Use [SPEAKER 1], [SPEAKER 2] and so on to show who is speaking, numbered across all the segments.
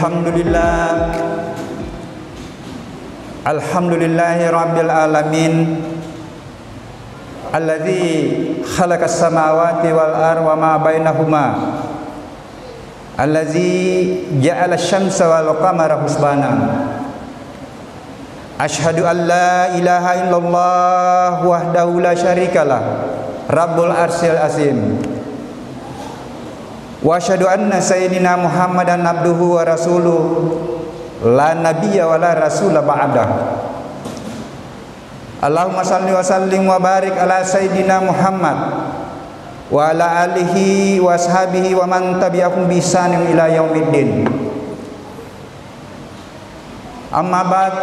[SPEAKER 1] Alhamdulillah, alhamdulillahi rabbil alamin, alladzi khalaqas samawati wal arda wa ma bainahuma, alladzi ja'ala asy-syamsa wal qamara husbana. Asyhadu an la ilaha illallah wahdahu la syarikalah, rabbul arsyil azim. Wa asyhadu anna sayyidina Muhammadan abduhu wa rasuluh, la nabiyya wa la rasula ba'dah. Allahumma salli wa sallim wa barik ala sayyidina Muhammad wa ala alihi wa ashabihi wa man tabi'ahum bi ihsanin ila yaumiddin. Amma ba'd.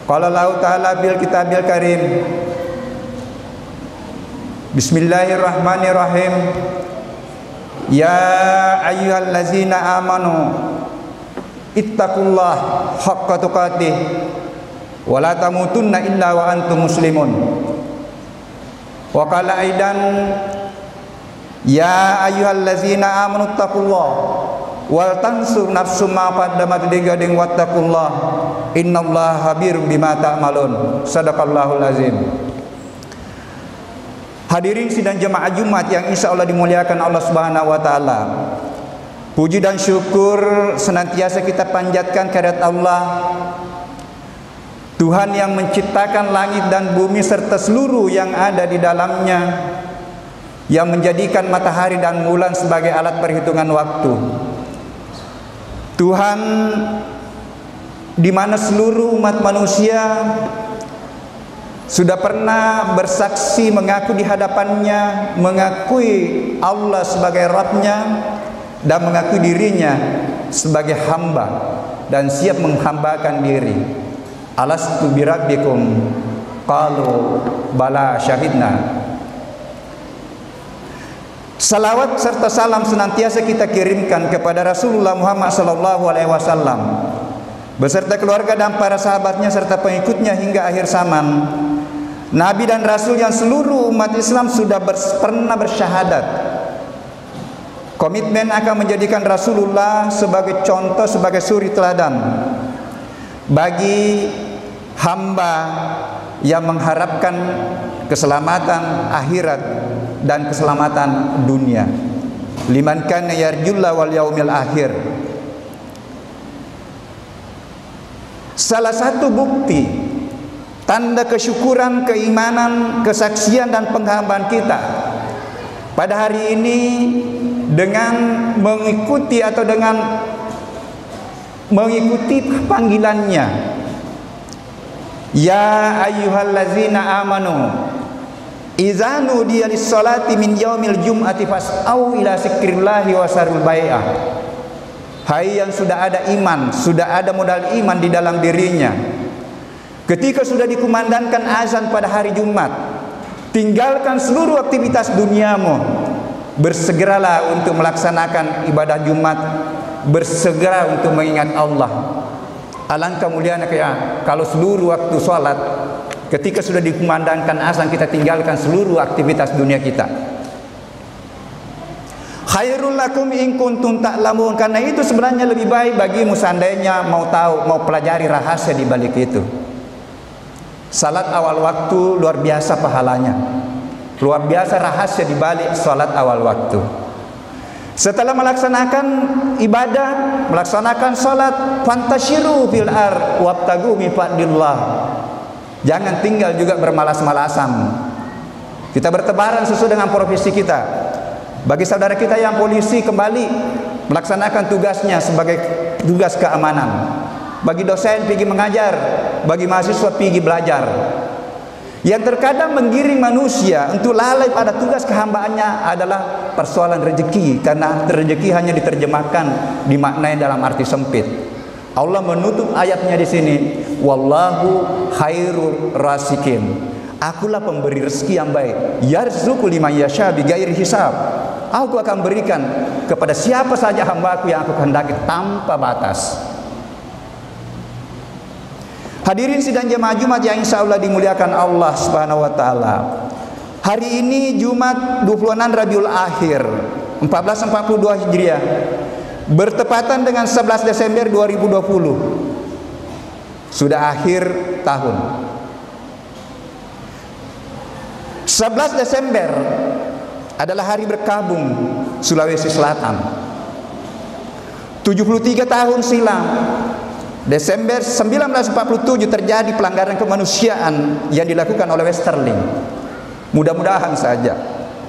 [SPEAKER 1] Qala Allah Ta'ala bil kitabil karim. Bismillahirrahmanirrahim. Ya ayyuhallazina amanu ittaqullah haqqa tuqatih wa la tamutunna illa wa antum muslimun. Wa qala aidan ya ayyuhallazina amanu ittaqullah wal tansur nafsum ma qaddamat ligadin wattaqullah innallaha khabirum bima ta'malun. Sadaqallahul azim. Hadirin sidang jemaah Jumat yang insya Allah dimuliakan Allah Subhanahu wa Ta'ala, puji dan syukur senantiasa kita panjatkan kehadirat Allah, Tuhan yang menciptakan langit dan bumi serta seluruh yang ada di dalamnya, yang menjadikan matahari dan bulan sebagai alat perhitungan waktu. Tuhan di mana seluruh umat manusia sudah pernah bersaksi mengaku di hadapannya, mengakui Allah sebagai Rabb-Nya dan mengakui dirinya sebagai hamba dan siap menghambakan diri. Alastu birabbikum qalu bala syahidna. Salawat serta salam senantiasa kita kirimkan kepada Rasulullah Muhammad SAW beserta keluarga dan para sahabatnya serta pengikutnya hingga akhir zaman. Nabi dan Rasul yang seluruh umat Islam sudah pernah bersyahadat komitmen akan menjadikan Rasulullah sebagai contoh, sebagai suri teladan bagi hamba yang mengharapkan keselamatan akhirat dan keselamatan dunia. Liman kana yarjulla wal yaumil akhir. Salah satu bukti tanda kesyukuran, keimanan, kesaksian dan penghambaan kita pada hari ini dengan mengikuti atau dengan mengikuti panggilannya, ya ayyuhallazina amanu idza nudiya lis-salati min yaumil jum'ati fas'au ila zikrillahi wa sarul bai'ah. Hai yang sudah ada iman, sudah ada modal iman di dalam dirinya, ketika sudah dikumandangkan azan pada hari Jumat, tinggalkan seluruh aktivitas duniamu, bersegeralah untuk melaksanakan ibadah Jumat, bersegera untuk mengingat Allah. Alangkah mulianya kalau seluruh waktu sholat, ketika sudah dikumandangkan azan, kita tinggalkan seluruh aktivitas dunia kita. Khairul lakum in kuntum ta'lamun. Karena itu sebenarnya lebih baik bagimu seandainya mau tahu, mau pelajari rahasia di balik itu. Salat awal waktu luar biasa pahalanya, luar biasa rahasia di balik salat awal waktu. Setelah melaksanakan ibadah, melaksanakan salat, fantashiru fil ar wabtagu min fadlillah. Jangan tinggal juga bermalas-malasan. Kita bertebaran sesuai dengan profesi kita. Bagi saudara kita yang polisi, kembali melaksanakan tugasnya sebagai tugas keamanan. Bagi dosen pergi mengajar, bagi mahasiswa pergi belajar. Yang terkadang menggiring manusia untuk lalai pada tugas kehambaannya adalah persoalan rezeki, karena rezeki hanya diterjemahkan, dimaknai dalam arti sempit. Allah menutup ayatnya di sini, wallahu khairur rasikin. Akulah pemberi rezeki yang baik. Yarzuqu liman yasha bighairi hisab. Aku akan berikan kepada siapa saja hambaku yang aku kehendaki tanpa batas. Hadirin sidang jemaah Jumat yang insya Allah dimuliakan Allah Subhanahu wa Ta'ala. Hari ini Jumat 26 Rabiul Akhir 1442 Hijriah, bertepatan dengan 11 Desember 2020. Sudah akhir tahun. 11 Desember adalah hari berkabung Sulawesi Selatan. 73 tahun silam, Desember 1947 terjadi pelanggaran kemanusiaan yang dilakukan oleh Westerling. Mudah-mudahan saja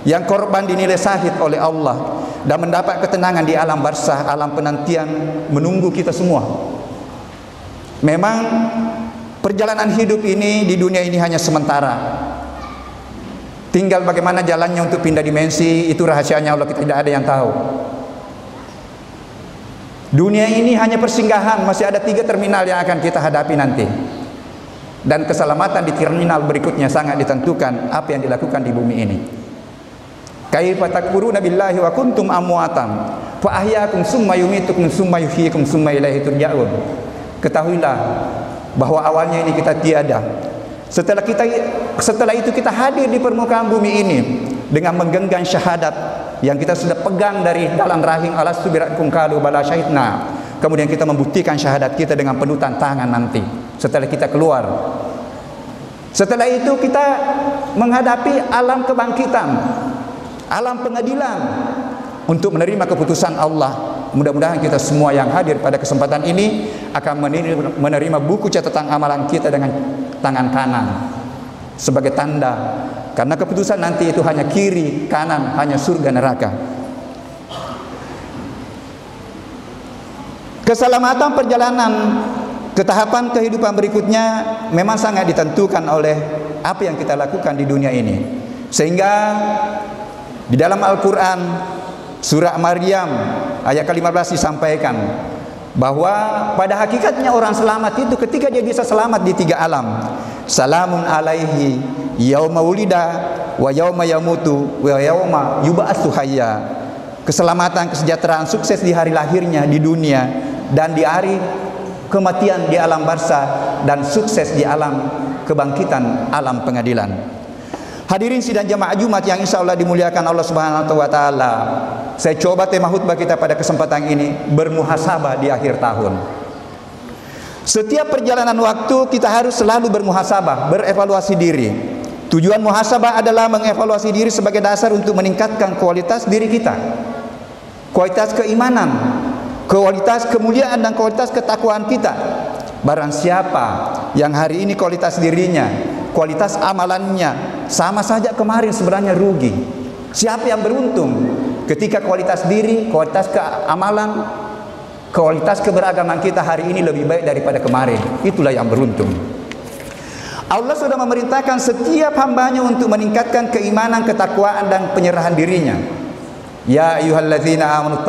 [SPEAKER 1] yang korban dinilai syahid oleh Allah dan mendapat ketenangan di alam barzah, alam penantian menunggu kita semua. Memang perjalanan hidup ini di dunia ini hanya sementara. Tinggal bagaimana jalannya untuk pindah dimensi, itu rahasianya Allah, kita tidak ada yang tahu. Dunia ini hanya persinggahan, masih ada 3 terminal yang akan kita hadapi nanti. Dan keselamatan di terminal berikutnya sangat ditentukan apa yang dilakukan di bumi ini. Kaifa takfuruna billahi wa kuntum amwatan fa ahyaakum summa yumitukum summa yuhyikum summa ilaihi turja'un. Ketahuilah bahwa awalnya ini kita tiada. Setelah itu kita hadir di permukaan bumi ini dengan menggenggam syahadat yang kita sudah pegang dari dalam rahim alastu birakkum qalu bala syahidna. Kemudian kita membuktikan syahadat kita dengan penuh tantangan nanti setelah kita keluar. Setelah itu kita menghadapi alam kebangkitan, alam pengadilan untuk menerima keputusan Allah. Mudah-mudahan kita semua yang hadir pada kesempatan ini akan menerima buku catatan amalan kita dengan tangan kanan sebagai tanda, karena keputusan nanti itu hanya kiri, kanan, hanya surga neraka. Keselamatan perjalanan ke tahapan kehidupan berikutnya memang sangat ditentukan oleh apa yang kita lakukan di dunia ini. Sehingga di dalam Al-Quran surah Maryam ayat ke-15 disampaikan bahwa pada hakikatnya orang selamat itu ketika dia bisa selamat di 3 alam. Salamun alaihi yauma wulida wa yauma yamutu wa yauma yub'atsu hayya. Keselamatan, kesejahteraan, sukses di hari lahirnya di dunia dan di hari kematian di alam barzah, dan sukses di alam kebangkitan, alam pengadilan. Hadirin sidang jamaah Jumat yang insya Allah dimuliakan Allah Subhanahu wa Ta'ala, saya coba tema khutbah kita pada kesempatan ini bermuhasabah di akhir tahun. Setiap perjalanan waktu kita harus selalu bermuhasabah, berevaluasi diri. Tujuan muhasabah adalah mengevaluasi diri sebagai dasar untuk meningkatkan kualitas diri kita, kualitas keimanan, kualitas kemuliaan, dan kualitas ketakwaan kita. Barang siapa yang hari ini kualitas dirinya, kualitas amalannya sama saja kemarin, sebenarnya rugi. Siapa yang beruntung ketika kualitas diri, kualitas keamalan, kualitas keberagaman kita hari ini lebih baik daripada kemarin? Itulah yang beruntung. Allah sudah memerintahkan setiap hambanya untuk meningkatkan keimanan, ketakwaan, dan penyerahan dirinya. Ya ayyuhalladzina amanu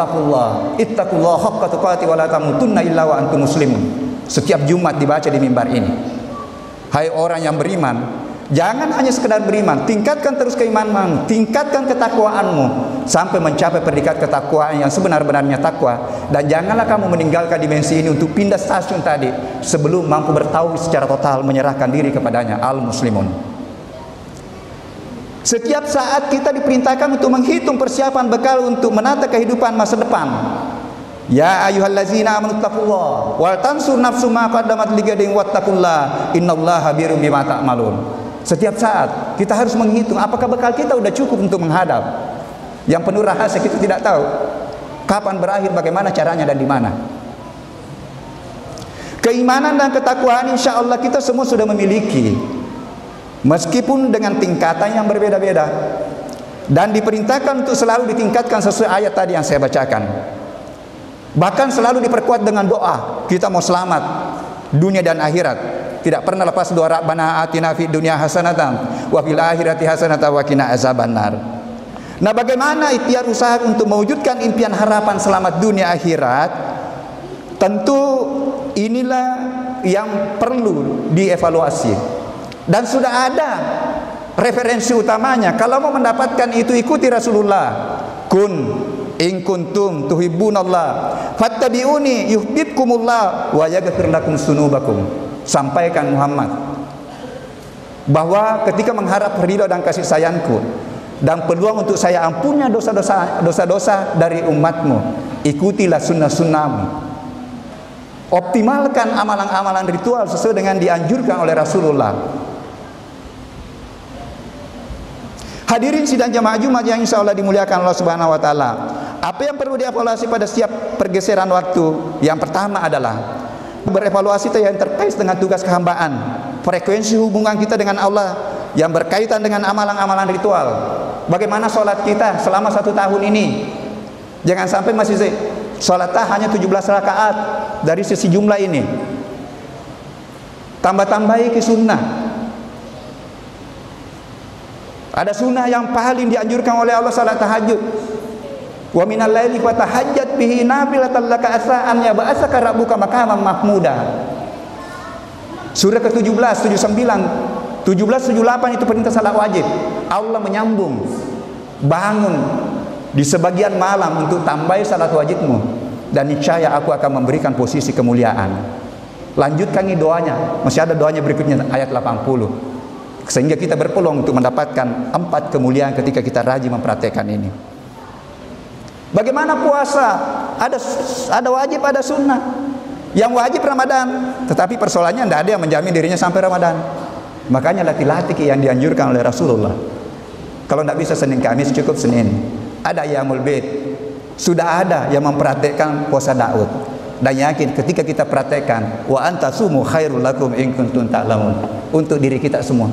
[SPEAKER 1] ittaqullaha haqqa tuqatih wa la tamutunna illa wa antum muslimun. Setiap Jumat dibaca di mimbar ini. Hai orang yang beriman, jangan hanya sekedar beriman, tingkatkan terus keimanan, tingkatkan ketakwaanmu sampai mencapai predikat ketakwaan yang sebenar-benarnya takwa. Dan janganlah kamu meninggalkan dimensi ini untuk pindah stasiun tadi sebelum mampu bertauhid secara total, menyerahkan diri kepadanya. Al-muslimun. Setiap saat kita diperintahkan untuk menghitung persiapan bekal untuk menata kehidupan masa depan. Ya ayyuhallazina amanu taqullaha wal tansur nafsum ma qaddamat ligadin wattaqullaha innallaha birum bima ta'malun. Setiap saat kita harus menghitung apakah bekal kita sudah cukup untuk menghadap yang penuh rahasia. Kita tidak tahu kapan berakhir, bagaimana caranya, dan di mana. Keimanan dan ketakwaan insya Allah kita semua sudah memiliki, meskipun dengan tingkatan yang berbeda-beda, dan diperintahkan untuk selalu ditingkatkan sesuai ayat tadi yang saya bacakan. Bahkan selalu diperkuat dengan doa. Kita mau selamat dunia dan akhirat, tidak pernah lepas doa Rabbana atina fid dunya hasanatan wa fil akhirati hasanatan wa qina azabannar. Nah, bagaimana ikhtiar usaha untuk mewujudkan impian harapan selamat dunia akhirat? Tentu inilah yang perlu dievaluasi. Dan sudah ada referensi utamanya. Kalau mau mendapatkan itu, ikuti Rasulullah. In kuntum tuhibbunallah fattabi'uni yuhibbukumullah wa yaghfir lakum dzunubakum. Sampaikan Muhammad bahwa ketika mengharap ridha dan kasih sayangku dan peluang untuk saya ampunnya dosa-dosa dari umatmu, Ikutilah sunnah-sunnahmu. Optimalkan amalan-amalan ritual sesuai dengan dianjurkan oleh Rasulullah. Hadirin sidang jamaah Jumat yang insya Allah dimuliakan Allah Subhanahu wa Ta'ala. Apa yang perlu dievaluasi pada setiap pergeseran waktu? Yang pertama adalah berevaluasi yang terkait dengan tugas kehambaan, frekuensi hubungan kita dengan Allah yang berkaitan dengan amalan-amalan ritual. Bagaimana sholat kita selama 1 tahun ini? Jangan sampai masih sholat hanya 17 rakaat dari sisi jumlah ini. Tambah-tambahi ke sunnah. Ada sunnah yang paling dianjurkan oleh Allah, salat tahajud. Wa minal laili fatahajjat bihi nafilatan laka asa an yab'atsaka rabbuka maqaman mahmuda. Surah ke-17, 79, 17, 78 itu perintah salat wajib. Allah menyambung, bangun di sebagian malam untuk tambahi salat wajibmu, dan niscaya aku akan memberikan posisi kemuliaan. Lanjutkan ini doanya, masih ada doanya berikutnya ayat 80. Sehingga kita berpeluang untuk mendapatkan 4 kemuliaan ketika kita rajin mempraktekkan ini. Bagaimana puasa? Ada wajib, ada sunnah. Yang wajib Ramadan, tetapi persoalannya tidak ada yang menjamin dirinya sampai Ramadan. Makanya latih-latih yang dianjurkan oleh Rasulullah. Kalau tidak bisa Senin Kamis, cukup Senin. Ada Yaumul Bid. Sudah ada yang mempraktekkan puasa Daud. Dan yakin ketika kita praktekkan, wa antasumu khairul lakum in kuntum ta'lamun, untuk diri kita semua.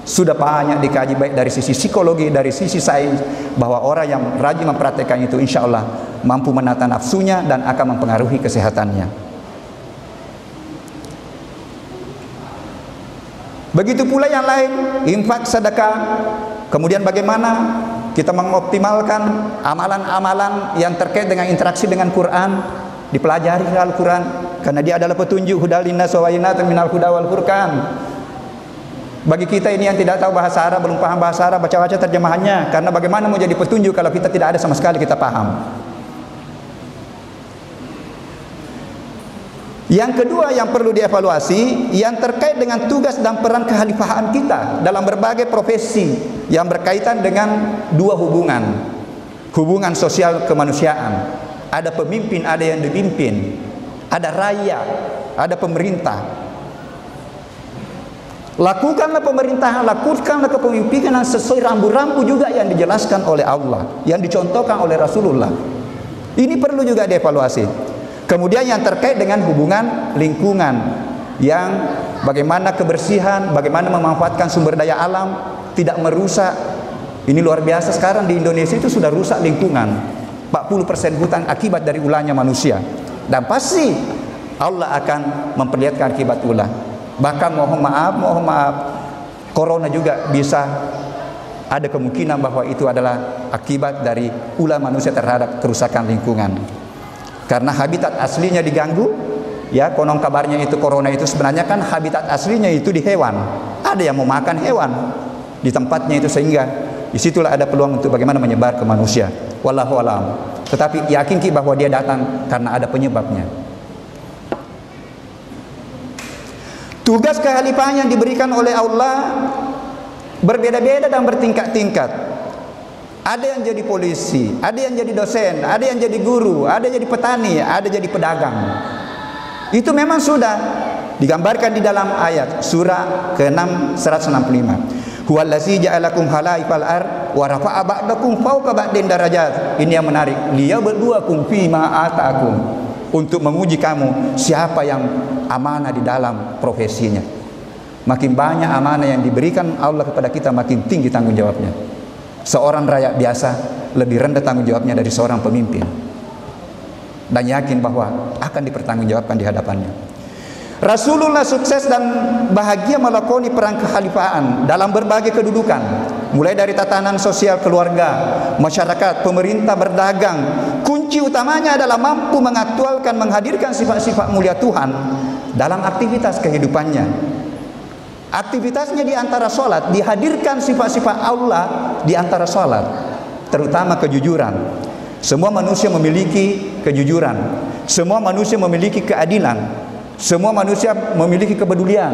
[SPEAKER 1] Sudah banyak dikaji baik dari sisi psikologi, dari sisi sains, bahwa orang yang rajin mempraktekkan itu insya Allah mampu menata nafsunya dan akan mempengaruhi kesehatannya. Begitu pula yang lain, infak, sedekah. Kemudian bagaimana kita mengoptimalkan amalan-amalan yang terkait dengan interaksi dengan Quran, dipelajari Al-Quran, karena dia adalah petunjuk, hudal linnas wa bayyinatun minal huda wal furqan. Bagi kita ini yang tidak tahu bahasa Arab, belum paham bahasa Arab, baca-baca terjemahannya, karena bagaimana mau jadi petunjuk kalau kita tidak ada sama sekali kita paham. Yang kedua yang perlu dievaluasi, yang terkait dengan tugas dan peran kekhalifahan kita dalam berbagai profesi yang berkaitan dengan 2 hubungan. Hubungan sosial kemanusiaan. Ada pemimpin, ada yang dipimpin. Ada rakyat, ada pemerintah. Lakukanlah pemerintahan, lakukanlah kepemimpinan sesuai rambu-rambu juga yang dijelaskan oleh Allah, yang dicontohkan oleh Rasulullah. Ini perlu juga dievaluasi. Kemudian yang terkait dengan hubungan lingkungan, yang bagaimana kebersihan, bagaimana memanfaatkan sumber daya alam, tidak merusak. Ini luar biasa sekarang di Indonesia itu sudah rusak lingkungan. 40% hutan akibat dari ulahnya manusia. Dan pasti Allah akan memperlihatkan akibat ulah. Bahkan mohon maaf, corona juga bisa ada kemungkinan bahwa itu adalah akibat dari ulah manusia terhadap kerusakan lingkungan. Karena habitat aslinya diganggu, ya, konon kabarnya itu corona itu sebenarnya kan habitat aslinya itu di hewan. Ada yang mau makan hewan di tempatnya itu, sehingga disitulah ada peluang untuk bagaimana menyebar ke manusia. Wallahu a'lam. Tetapi yakin bahwa dia datang karena ada penyebabnya. Tugas kekhalifahan yang diberikan oleh Allah berbeda-beda dan bertingkat-tingkat. Ada yang jadi polisi, ada yang jadi dosen, ada yang jadi guru, ada yang jadi petani, ada yang jadi pedagang. Itu memang sudah digambarkan di dalam ayat surah ke-6 165. Huwallazi ja'alakum khalaifal ard wa rafa'a ba'dakum fawqa ba'din darajat. Ini yang menarik. Liyabluwakum fima ataakum. Untuk menguji kamu siapa yang amanah di dalam profesinya. Makin banyak amanah yang diberikan Allah kepada kita, makin tinggi tanggung jawabnya. Seorang rakyat biasa lebih rendah tanggung jawabnya dari seorang pemimpin, dan yakin bahwa akan dipertanggungjawabkan di hadapannya. Rasulullah sukses dan bahagia melakoni peran kekhalifahan dalam berbagai kedudukan, mulai dari tatanan sosial keluarga, masyarakat, pemerintah, berdagang. Kunci utamanya adalah mampu mengaktualkan, menghadirkan sifat-sifat mulia Tuhan dalam aktivitas kehidupannya. Aktivitasnya di antara sholat, dihadirkan sifat-sifat Allah di antara sholat, terutama kejujuran. Semua manusia memiliki kejujuran, semua manusia memiliki keadilan, semua manusia memiliki kepedulian,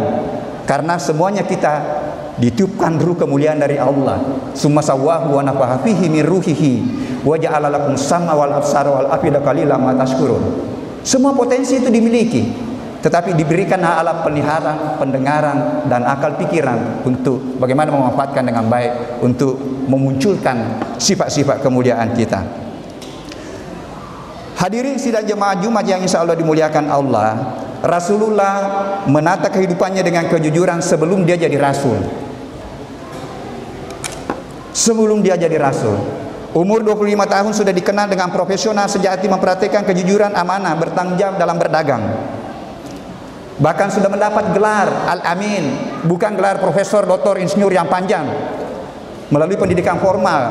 [SPEAKER 1] karena semuanya kita ditiupkan ruh kemuliaan dari Allah. Summa sawwahu wa nafaha fihi min ruhihi wa ja'ala lakum sam'a wal absara wal afida qalilan ma tashkurun. Semua potensi itu dimiliki, tetapi diberikan alat penglihatan, pendengaran, dan akal pikiran untuk bagaimana memanfaatkan dengan baik untuk memunculkan sifat-sifat kemuliaan kita. Hadirin sidang jemaah Jumat yang insya Allah dimuliakan Allah, Rasulullah menata kehidupannya dengan kejujuran sebelum dia jadi rasul. Sebelum dia jadi rasul, umur 25 tahun sudah dikenal dengan profesional sejati, memperhatikan kejujuran, amanah, bertanggung jawab dalam berdagang. Bahkan sudah mendapat gelar Al-Amin, bukan gelar profesor, doktor, insinyur yang panjang melalui pendidikan formal,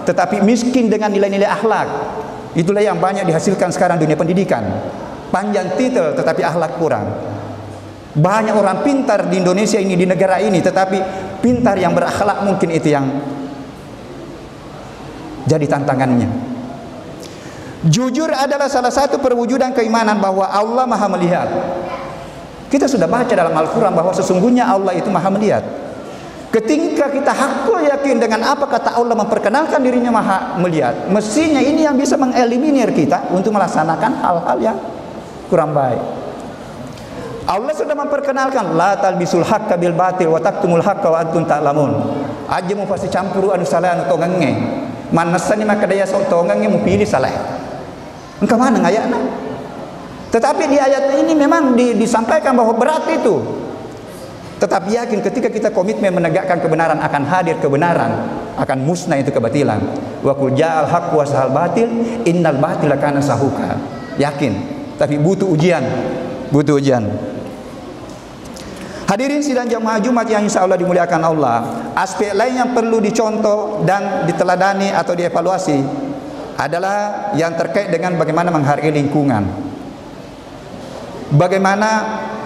[SPEAKER 1] tetapi miskin dengan nilai-nilai akhlak. Itulah yang banyak dihasilkan sekarang dunia pendidikan. Panjang titel tetapi akhlak kurang. Banyak orang pintar di Indonesia ini, di negara ini, tetapi pintar yang berakhlak mungkin itu yang jadi tantangannya. Jujur adalah salah satu perwujudan keimanan bahwa Allah Maha melihat. Kita sudah baca dalam Al-Quran bahwa sesungguhnya Allah itu Maha melihat. Ketika kita hakul yakin dengan apa kata Allah memperkenalkan dirinya Maha melihat, mestinya ini yang bisa mengeliminir kita untuk melaksanakan hal-hal yang kurang baik. Allah sudah memperkenalkan la talbisul haqqa bil batil wa taktumul haqqa wa antum ta'lamun. Aja mau pasti campur anu salah anu tongenge. Manasani maka daya sok tongenge mau pilih salah. Engkau mana ngayana? Tetapi di ayat ini memang disampaikan bahwa berat itu. Tetapi yakin ketika kita komitmen menegakkan kebenaran, akan hadir kebenaran, akan musnah itu kebatilan. Wa qul ja'al haqq wa sahal batil innal batila kana sahuka. Yakin, tapi butuh ujian. Butuh ujian. Hadirin sidang jamaah Jumat yang insya Allah dimuliakan Allah, aspek lain yang perlu dicontoh dan diteladani atau dievaluasi adalah yang terkait dengan bagaimana menghargai lingkungan. Bagaimana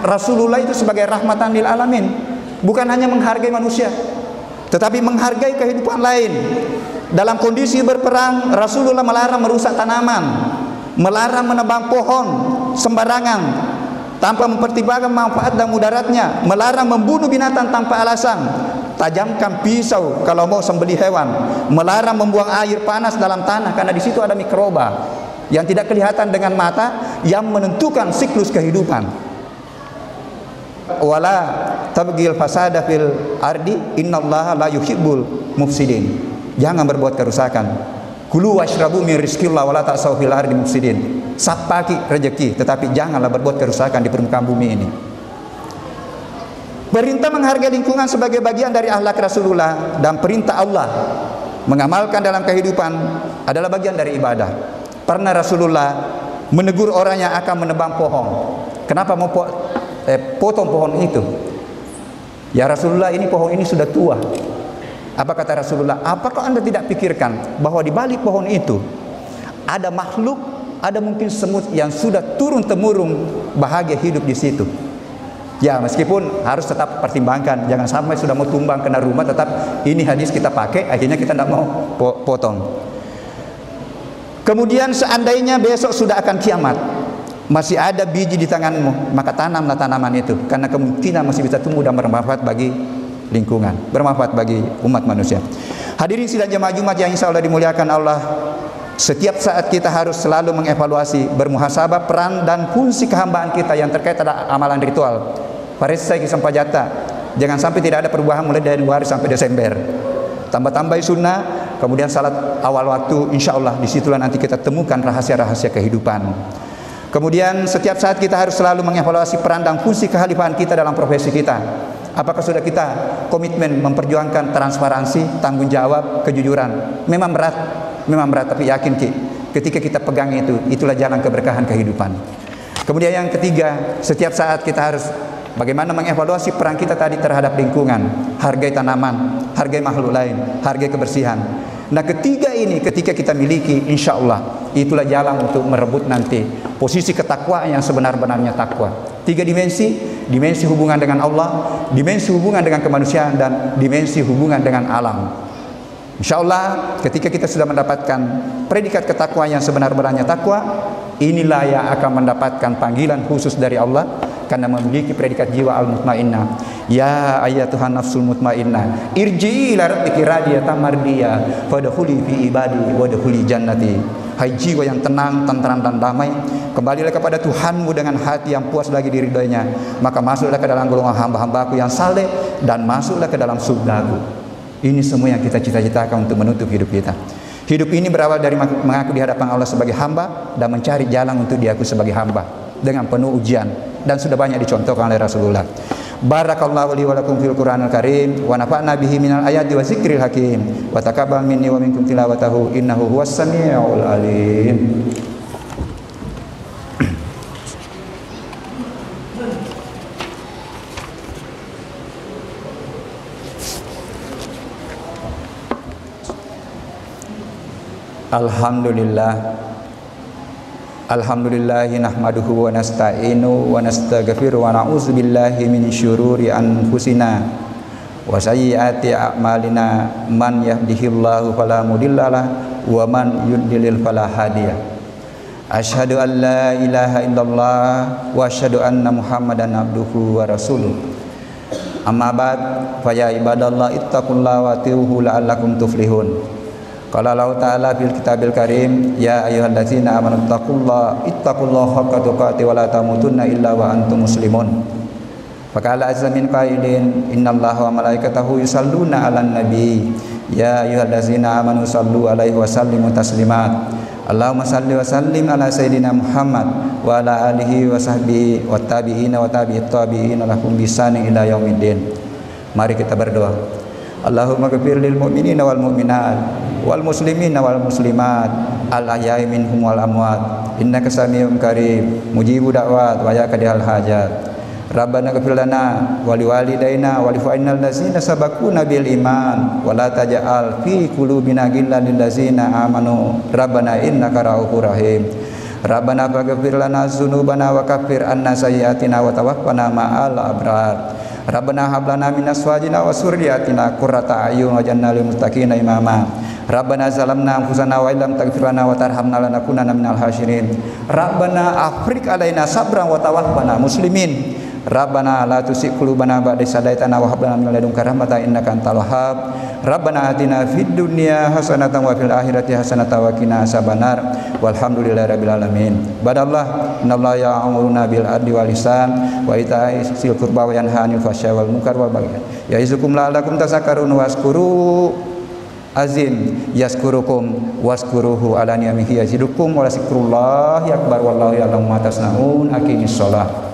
[SPEAKER 1] Rasulullah itu sebagai rahmatan lil alamin, bukan hanya menghargai manusia, tetapi menghargai kehidupan lain. Dalam kondisi berperang, Rasulullah melarang merusak tanaman, melarang menebang pohon sembarangan tanpa mempertimbangkan manfaat dan mudaratnya, melarang membunuh binatang tanpa alasan, tajamkan pisau kalau mau sembelih hewan, melarang membuang air panas dalam tanah karena di situ ada mikroba yang tidak kelihatan dengan mata yang menentukan siklus kehidupan. Wala tabghil fasada fil ardi innallaha la yuhibbul mufsidin. Jangan berbuat kerusakan. Kulu washrabu min rizqillah wala ta'saw fil ardi mufsidin. Sapaki rezeki, tetapi janganlah berbuat kerusakan di permukaan bumi ini. Perintah menghargai lingkungan sebagai bagian dari akhlak Rasulullah dan perintah Allah mengamalkan dalam kehidupan adalah bagian dari ibadah. Pernah Rasulullah menegur orang yang akan menebang pohon. Kenapa mau potong pohon itu? Ya Rasulullah, ini pohon ini sudah tua. Apa kata Rasulullah? Apakah anda tidak pikirkan bahwa di balik pohon itu ada makhluk, ada mungkin semut yang sudah turun temurun bahagia hidup di situ. Ya meskipun harus tetap pertimbangkan, jangan sampai sudah mau tumbang kena rumah, tetap ini hadis kita pakai, akhirnya kita tidak mau potong. Kemudian seandainya besok sudah akan kiamat, masih ada biji di tanganmu, maka tanamlah tanaman itu, karena kemungkinan masih bisa tumbuh dan bermanfaat bagi lingkungan, bermanfaat bagi umat manusia. Hadirin sidang jemaah Jumat yang insya Allah dimuliakan Allah, setiap saat kita harus selalu mengevaluasi, bermuhasabah peran dan fungsi kehambaan kita yang terkait ada amalan ritual. Paresai kisah pajata, jangan sampai tidak ada perubahan mulai dari Januari sampai Desember. Tambah-tambah sunnah, kemudian salat awal waktu, insya Allah disitulah nanti kita temukan rahasia-rahasia kehidupan. Kemudian setiap saat kita harus selalu mengevaluasi peran dan fungsi kehalifahan kita dalam profesi kita. Apakah sudah kita komitmen memperjuangkan transparansi, tanggung jawab, kejujuran? Memang berat, tapi yakin ketika kita pegang itu, itulah jalan keberkahan kehidupan. Kemudian yang ketiga, setiap saat kita harus bagaimana mengevaluasi peran kita tadi terhadap lingkungan, hargai tanaman, hargai makhluk lain, hargai kebersihan. Nah ketiga ini ketika kita miliki, insya Allah itulah jalan untuk merebut nanti posisi ketakwaan yang sebenar-benarnya takwa. Tiga dimensi, dimensi hubungan dengan Allah, dimensi hubungan dengan kemanusiaan, dan dimensi hubungan dengan alam. Insya Allah ketika kita sudah mendapatkan predikat ketakwaan yang sebenar-benarnya takwa, inilah yang akan mendapatkan panggilan khusus dari Allah karena memiliki predikat jiwa al-mutmainnah. Ya ayatuhan nafsul mutmainnah, irji'i ila rabbiki radiyatan mardiyah fadkhuli fi ibadi wadkhuli jannati. Hai jiwa yang tenang, tentram dan damai, kembalilah kepada Tuhanmu dengan hati yang puas lagi diridhoinya, maka masuklah ke dalam golongan hamba-hambaku yang saleh dan masuklah ke dalam surgaku. Ini semua yang kita cita-citakan untuk menutup hidup kita. Hidup ini berawal dari mengaku di hadapan Allah sebagai hamba dan mencari jalan untuk diaku sebagai hamba dengan penuh ujian, dan sudah banyak dicontohkan oleh Rasulullah. Barakallahu li wa lakum fil Qur'anil Karim wa nafa'na bihi minal ayati wa zikril hakim wa taqabbal minni wa minkum tilawatahu innahu huwas samiul alim. Alhamdulillahi nahmaduhu wa nasta'inu wa nastaghfiru wa na'udzu billahi min syururi anfusina wa sayyiati a'malina. Man yahdihillahu fala mudhillalah wa man yudlil fala hadiya. Asyhadu an la ilaha illallah wa asyhadu anna Muhammadan abduhu wa rasuluh. Amma ba'd, fa ya ibadallah ittaqullaha wa atiuhu la'allakum tuflihun. Qala Allah Ta'ala fil Kitabil Karim, ya ayyuhallazina amanu ittaqullaha haqqa tuqatih wa la tamutunna illa wa antum muslimun. Faqala azza min qailin, innallaha wa malaikatahu yusalluna 'alan nabi, ya ayyuhallazina amanu sallu 'alaihi wa sallimu taslimat. Allahumma salli wa sallim ala sayyidina Muhammad wa ala alihi wa sahbihi wa tabi'ina wa tabi'it tabi'ina lahum bi ihsanin ila yaumiddin. Mari kita berdoa. Allahumma ghfir lil mu'minina wal mu'minat wal muslimina wal muslimat al ahya'i minhum wal amwat innaka samiun karim mujibu da'wat wa yaqdihal hajat. Rabbana ghfir lana wa liwalidayna wa li ikhwanina allazina sabaquna bil iman wa la taj'al fi qulubina ghillan lil ladzina amanu rabbana innaka ra'ufur rahim. Rabbana faghfir lana dzunubana wa kaffir anna sayyi'atina wa tawaffana ma'al abrar. Rabbana hab lana min azwajina wa dzurriyyatina qurrata a'yun waj'alna lil muttaqina imama. Rabbana zalamna anfusana wa illam taghfir lana wa tarhamna lanakunanna minal khasirin. Rabbana afriq alaina sabran wa tawaffana muslimin. Rabbana la tuzigh qulubana ba'da idh hadaytana wa hab lana min ladunka rahmatan innaka antal wahhab. Rabbana atina fid dunya hasanatan wa fil akhirati hasanatan wa qina azabannar. Walhamdulillahirabbil alamin. Badallah innallaha ya'muruna bil adli wal ihsan wa ita'i dzil qurba wa yanha 'anil fahsya'i wal munkar wal baghi. Ya'izukum la'allakum tazakkarun waskuru azim yaskurukum waskuruhu ala ni'amihi yazidukum wa la zikrullahi akbar wallahu ya'lamu ma tasna'un. Aqimis shalah.